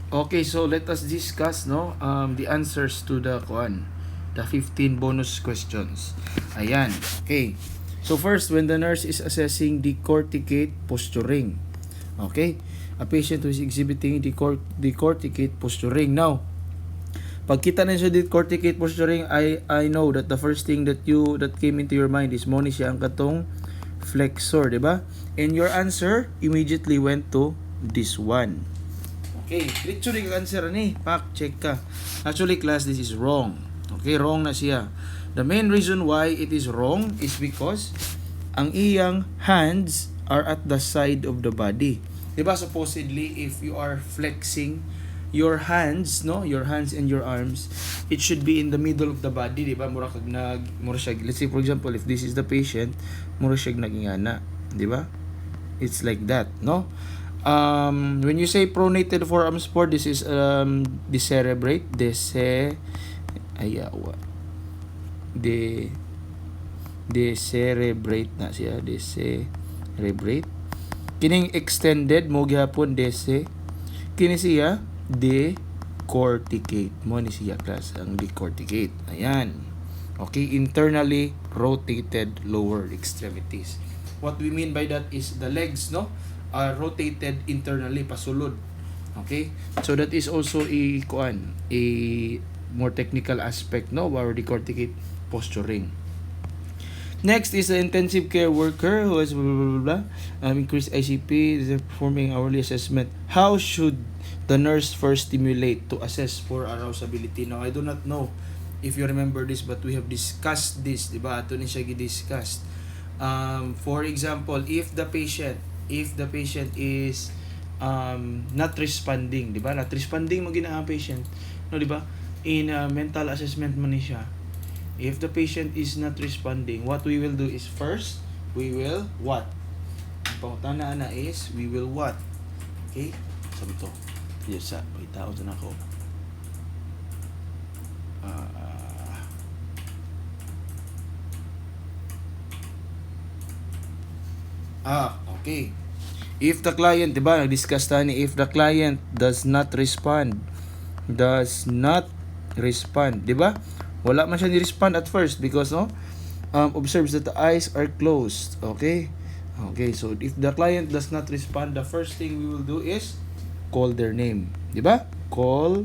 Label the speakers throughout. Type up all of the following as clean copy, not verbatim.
Speaker 1: Okay, so let us discuss the answers to the 15 bonus questions. Ayan. Okay. So first, when the nurse is assessing decorticate posturing. Okay? A patient who is exhibiting decorticate posturing. Now, pag kita na siya decorticate posturing, I know that the first thing that came into your mind is mo ni siya ang katong flexor, di ba? And your answer immediately went to this one. Okay, literally answer ni. Pak, check ka. Actually, class, this is wrong. Okay, wrong na siya. The main reason why it is wrong is because ang iyang hands are at the side of the body. Diba, supposedly, if you are flexing your hands, no, your hands and your arms, it should be in the middle of the body, diba? Mura siya, let's say for example, if this is the patient, mura siya nagingana, diba? It's like that, no? When you say pronated forearm support, this is decerebrate, decerebrate na siya, decerebrate. Kining extended mo gyapon kini siya decorticate mo ni siya class ang decorticate. Ayan. Okay, internally rotated lower extremities. What we mean by that is the legs, no, are rotated internally pasulod. Okay? So that is also a more technical aspect, no, of our decorticate posturing. Next is the intensive care worker who has increased ICP, is performing hourly assessment. How should the nurse first stimulate to assess for arousability? Now, I do not know if you remember this, but we have discussed this, diba? Ito ni siya gi-discussed. For example, if the patient is not responding, di ba? Not responding mo gina ang patient, no, di ba? In mental assessment man ni siya. If the patient is not responding, what we will do is first, we will what? Ang pangutana na is, we will what? Okay? Sabi to. Yes, paitaw na ako. Okay. If the client, di ba, nag-discuss tayo ni, if the client does not respond, di ba? Wala man siya ni-respond at first because, no, observes that the eyes are closed. Okay? Okay, so if the client does not respond, the first thing we will do is call their name. Di ba? Call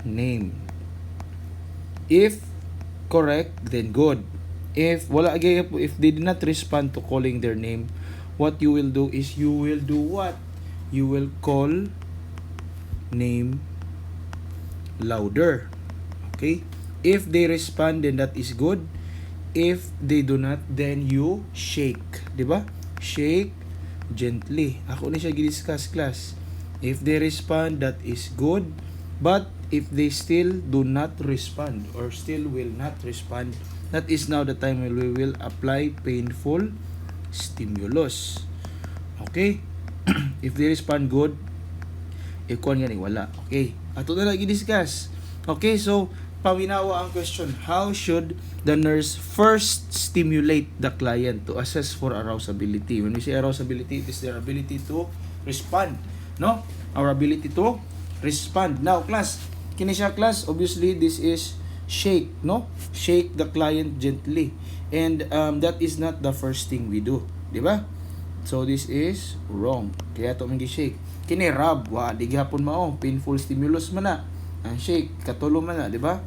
Speaker 1: name. If correct, then good. If they did not respond to calling their name, what you will do is you will do what? You will call name louder. Okay? If they respond, then that is good. If they do not, then you shake. Diba? Shake gently. Ako na siya gi-discuss, class. If they respond, that is good. But if they still do not respond or still will not respond, that is now the time when we will apply painful stimulus. Okay? If they respond good, ikon yan wala. Okay? Ato na lagi discuss. Okay, so pawinawa ang question. How should the nurse first stimulate the client to assess for arousability? When we say arousability, it is their ability to respond. No? Our ability to respond. Now, class, kini siya class, obviously this is shake, no? Shake the client gently. And that is not the first thing we do. Di ba? So, this is wrong. Kaya ito mangi shake. Kini rub, di gihapon mao. Painful stimulus man na. Ang shake, katulong man na, di ba?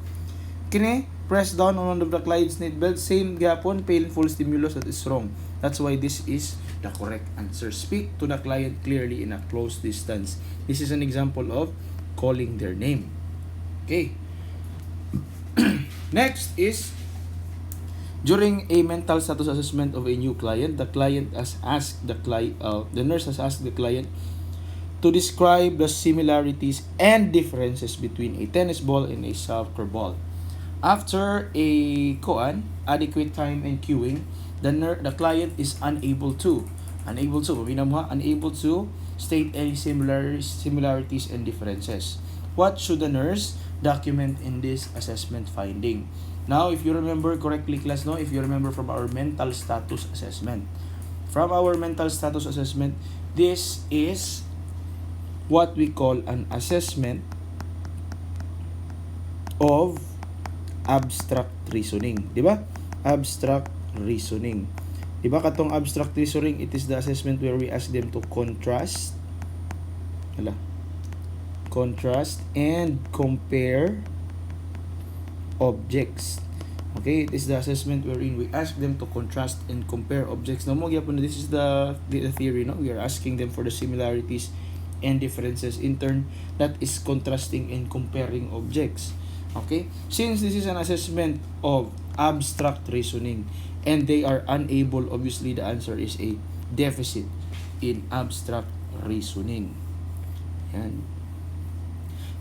Speaker 1: Kini, press down on one of the client's need belt. Same gihapon, painful stimulus. That is wrong. That's why this is the correct answer. Speak to the client clearly in a close distance. This is an example of calling their name. Okay. Next is, during a mental status assessment of a new client, the nurse has asked the client to describe the similarities and differences between a tennis ball and a soccer ball. After adequate time and cueing, the client is unable to state any similarities and differences. What should the nurse document in this assessment finding? Now, if you remember correctly, class, no, if you remember from our mental status assessment, this is what we call an assessment of abstract reasoning. Di ba? Abstract reasoning. Di ba katong abstract reasoning, it is the assessment where we ask them to contrast and compare objects. Okay, it is the assessment wherein we ask them to contrast and compare objects. Now, this is the theory, no? We are asking them for the similarities and differences. In turn, that is contrasting and comparing objects. Okay? Since this is an assessment of abstract reasoning and they are unable, obviously the answer is a deficit in abstract reasoning. Yan.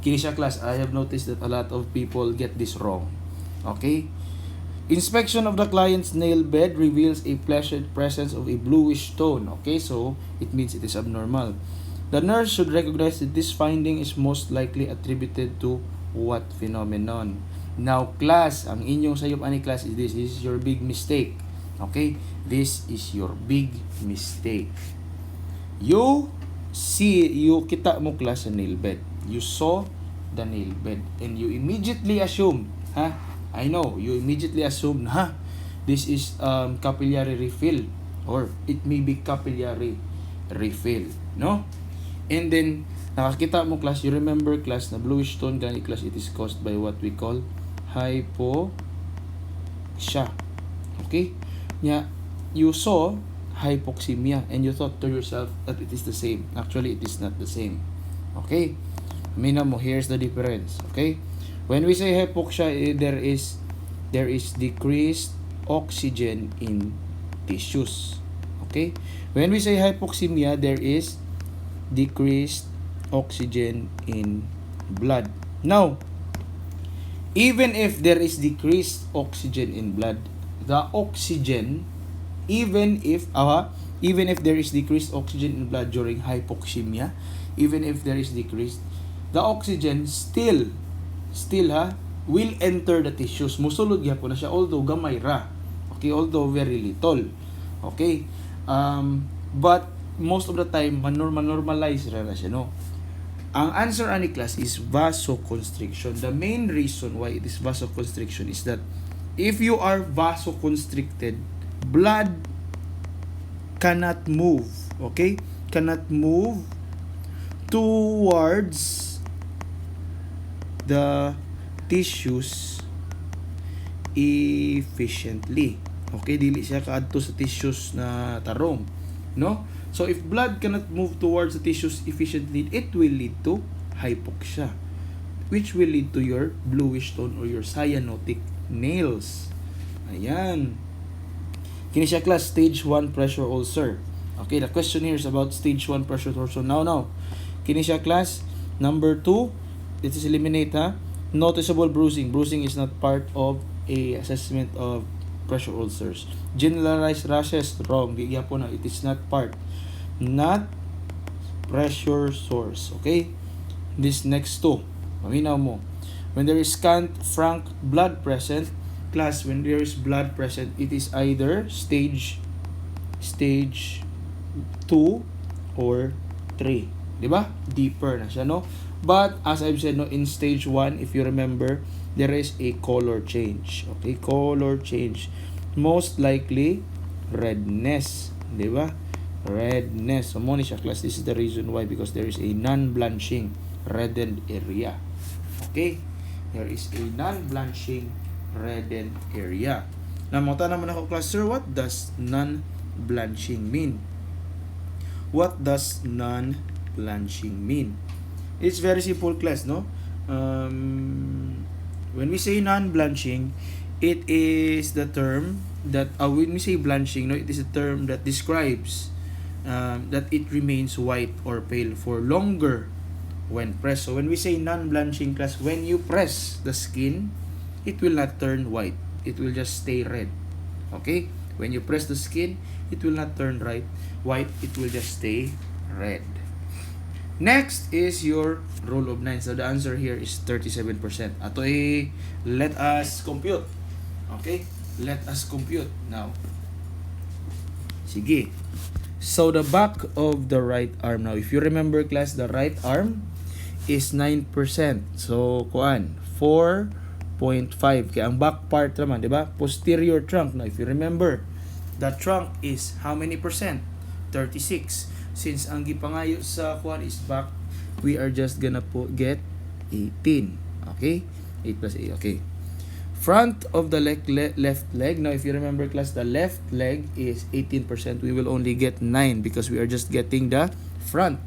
Speaker 1: Kini siya, class, I have noticed that a lot of people get this wrong. Okay? Inspection of the client's nail bed reveals a presence of a bluish tone. Okay, so it means it is abnormal. The nurse should recognize that this finding is most likely attributed to what phenomenon? Now, class, ang inyong sayop ani class is this. This is your big mistake. Okay? This is your big mistake. You kita mo class sa nail bed. You saw the nail bed and you immediately assume, I know, you immediately assume na this is capillary refill or it may be capillary refill, no? And then nakakita mo class, you remember class na bluish tone gani class, it is caused by what we call hypoxia. Okay? You saw hypoxemia and you thought to yourself that it is the same. Actually, it is not the same. Okay? Mina mo, here's the difference. Okay? When we say hypoxia, there is decreased oxygen in tissues. Okay? When we say hypoxemia, there is decreased oxygen in blood. Now, even if there is decreased oxygen in blood, the oxygen, even if there is decreased oxygen in blood during hypoxemia, even if there is decreased, the oxygen still will enter the tissues. Musulod gyapon na siya, although gamay ra. Okay, although very little. Okay? But most of the time normalize ra na siya, no? Ang answer ani class is vasoconstriction. The main reason why it is vasoconstriction is that if you are vasoconstricted, blood cannot move. Okay? Cannot move towards the tissues efficiently. Okay, dili siya kaadto sa tissues na tarong, no? So if blood cannot move towards the tissues efficiently, it will lead to hypoxia, which will lead to your bluish tone or your cyanotic nails. Ayan. Kini siya class, stage 1 pressure ulcer. Okay, the question here is about stage 1 pressure ulcer. Now. Kini siya class, number 2, this is eliminate, noticeable bruising. Bruising is not part of a assessment of pressure ulcers. Generalized rashes, wrong. Gigyapon na, it is not part. Not pressure source. Okay? This next two. Maminaw mo. When there is scant frank blood present, class, when there is blood present, it is either stage 2 or 3. Diba? Deeper na siya, no? But, as I've said, no, in stage 1, if you remember, there is a color change. Okay? Color change. Most likely, redness. Diba? Redness. So, mo ni siya, class. This is the reason why. Because there is a non-blanching reddened area. Okay? There is a non-blanching reddened area. Now, mga tanong naman ako, class, sir, what does non-blanching mean? What does non-blanching mean? It's very simple, class, no? When we say non-blanching, it is the term that, when we say blanching, no, it is a term that describes that it remains white or pale for longer when pressed. So when we say non-blanching, class, when you press the skin, it will not turn white. It will just stay red. Okay? When you press the skin, it will not turn white. It will just stay red. Next is your rule of 9. So the answer here is 37%. Ato let us compute. Okay? Let us compute now. Sige. So the back of the right arm. Now, if you remember class, the right arm is 9%. So, kuan, 4.5. Kaya ang back part naman, di ba? Posterior trunk. Now, if you remember, the trunk is how many percent? 36. Since ang gipangayo sa kuan is back, we are just gonna get 18. Okay? 8 plus 8. Okay. Front of the left leg. Now, if you remember class, the left leg is 18%. We will only get 9 because we are just getting the front.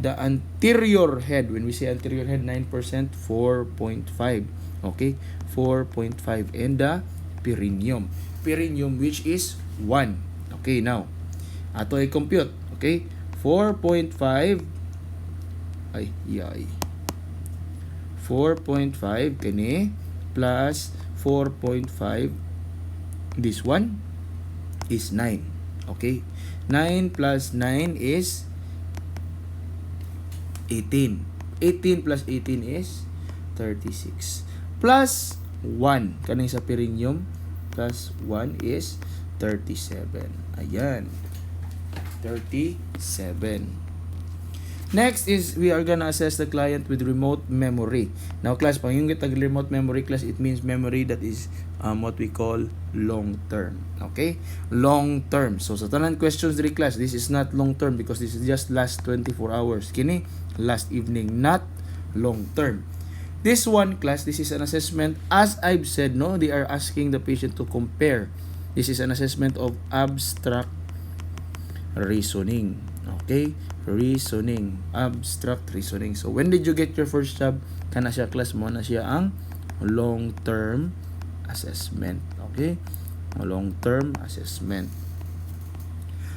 Speaker 1: The anterior head, when we say anterior head, 9%, 4.5. Okay? 4.5. And the perineum. Perineum, which is 1. Okay, now, ato ay compute. Okay? 4.5. Ay, yay. 4.5 kani plus 4.5, this one is 9. Okay? 9 plus 9 is 18. 18 plus 18 is 36. Plus 1, kaning sa perineum, plus 1 is 37. Ayan. 37. Next is we are gonna assess the client with remote memory. Now class, pag yung kitag remote memory class, it means memory that is what we call long term. Okay? Long term. So sa tanan questions diri class, this is not long term because this is just last 24 hours. Kini last evening, not long term. This one class, this is an assessment. As I've said, no, they are asking the patient to compare. This is an assessment of abstract reasoning. Okay? Reasoning. Abstract reasoning. So, when did you get your first job? Kana siya class mo na siya ang long-term assessment. Okay? Long-term assessment.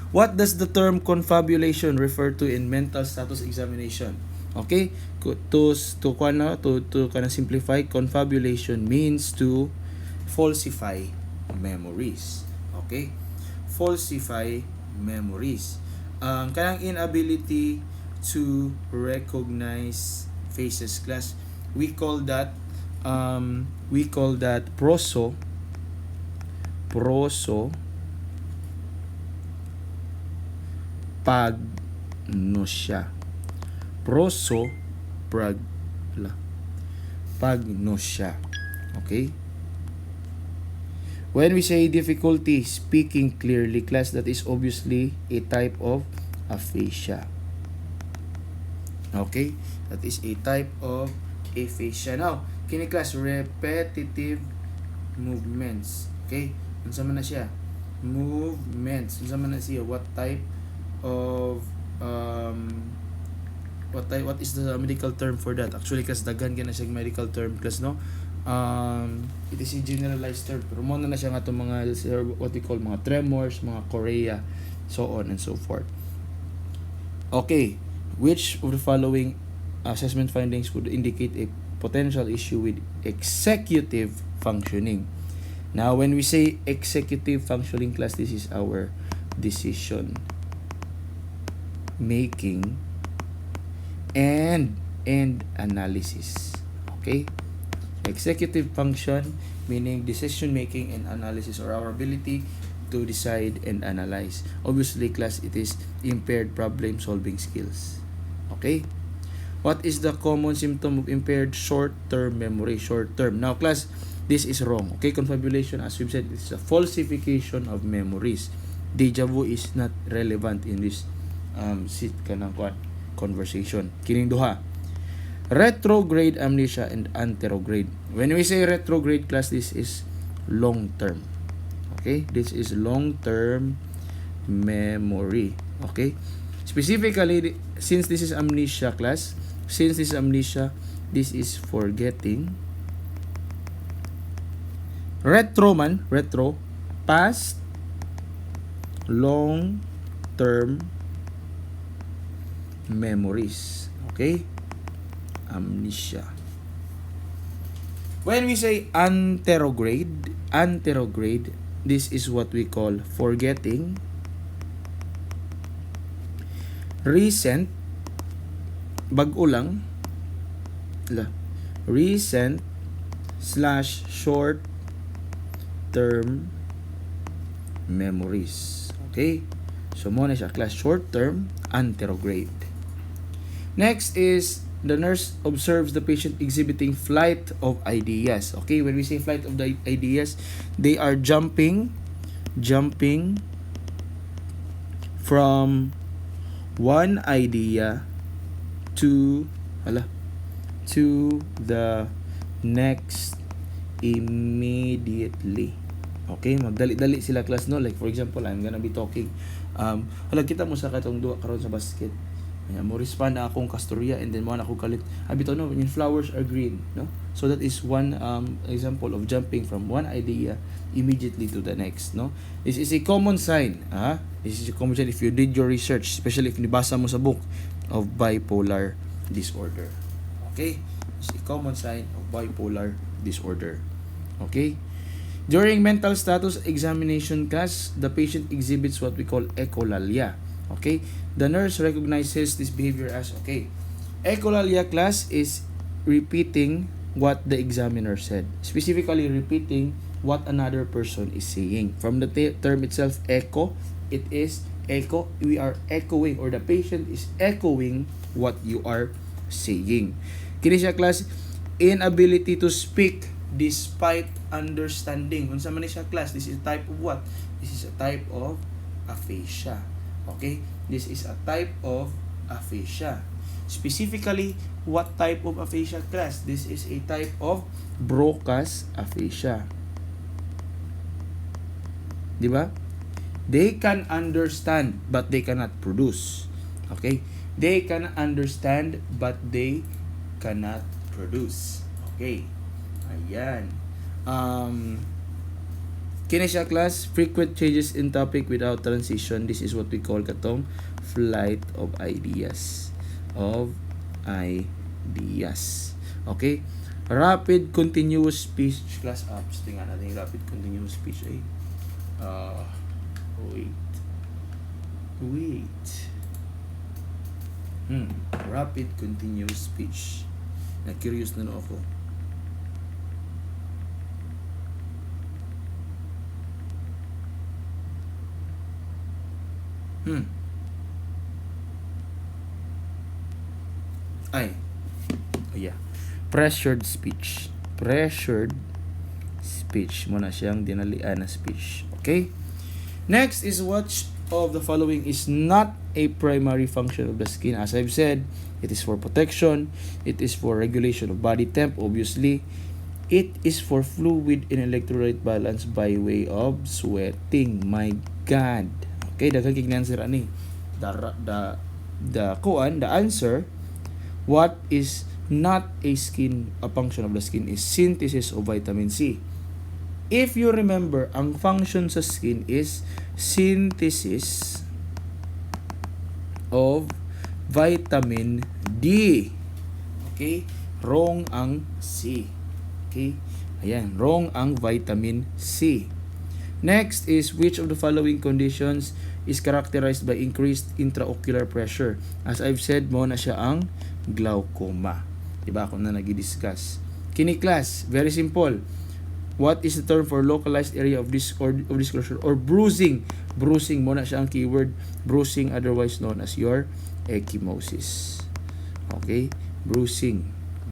Speaker 1: What does the term confabulation refer to in mental status examination? Okay? To kind of simplify, confabulation means to falsify memories. Okay? Falsify memories. Kanang inability to recognize faces class, we call that prosopagnosia. Prosopagnosia. Okay? When we say difficulty speaking clearly, class, that is obviously a type of aphasia. Okay? That is a type of aphasia. Now, kini class, repetitive movements. Okay? Unsa man na siya? Movements. Unsa man na siya? What type of what is the medical term for that? Actually, class, daghan gyud na siya medical term, class, no? It is a generalized term, pero mo na siya nga itong mga what we call mga tremors, mga chorea, so on and so forth. Okay, which of the following assessment findings would indicate a potential issue with executive functioning? Now, when we say executive functioning class, this is our decision making and analysis. Okay? Executive function, meaning decision making and analysis, or our ability to decide and analyze. Obviously, class, it is impaired problem solving skills. Okay? What is the common symptom of impaired short-term memory? Short-term. Now, class, this is wrong. Okay? Confabulation, as we've said, it's a falsification of memories. Deja vu is not relevant in this conversation. Kining duha. Retrograde amnesia and anterograde. When we say retrograde, class, this is long term. Okay? This is long term memory. Okay? Specifically, since this is amnesia, class, this is forgetting. Retro, past, long term memories. Okay? Amnesia. When we say anterograde, this is what we call forgetting recent, bag-o lang, recent / short term memories. Okay? So, mo na siya class short-term anterograde. Next is the nurse observes the patient exhibiting flight of ideas. Okay, when we say flight of the ideas, they are jumping from one idea to the next immediately. Okay, magdali-dali sila class no. Like for example, I'm gonna be talking kita mo sa katong duwa karon sa basket. Ayan, mo respond na akong kastorya and then mo na ako kalit. Abito no, when flowers are green, no? So that is one example of jumping from one idea immediately to the next, no? This is a common sign, This is a common sign if you did your research, especially if nibasa mo sa book of bipolar disorder. Okay? It's a common sign of bipolar disorder. Okay? During mental status examination class, the patient exhibits what we call echolalia. Okay? The nurse recognizes this behavior as, echolalia class is repeating what the examiner said. Specifically repeating what another person is saying. From the term itself, echo, it is echo. We are echoing, or the patient is echoing what you are saying. Kini siya class, inability to speak despite understanding. Unsa man ni siya class, this is a type of what? This is a type of aphasia. Okay? This is a type of aphasia. Specifically, what type of aphasia class? This is a type of Broca's aphasia. Di ba? They can understand but they cannot produce. Okay? They can understand but they cannot produce. Okay. Ayan. Kini siya class, frequent changes in topic without transition. This is what we call katong flight of ideas. Okay? Rapid continuous speech class apps. Tingnan natin rapid continuous speech Wait. Rapid continuous speech. Na-curious na ako. Pressured speech. Pressured speech. Muna siyang dinalian na speech. Okay? Next is which of the following is not a primary function of the skin. As I've said, it is for protection. It is for regulation of body temp, obviously. It is for fluid and electrolyte balance by way of sweating. My God. Okay, daghang answer ani. The answer, what is not a function of the skin is synthesis of vitamin C. If you remember, ang function sa skin is synthesis of vitamin D. Okay? Wrong ang C. Okay? Ayan, wrong ang vitamin C. Next is which of the following conditions is characterized by increased intraocular pressure? As I've said, mo na siya ang glaucoma. Diba ako na nag-discuss. Kini class, very simple. What is the term for localized area of disclosure or bruising? Bruising mo na siya ang keyword. Bruising, otherwise known as your ecchymosis. Okay? Bruising.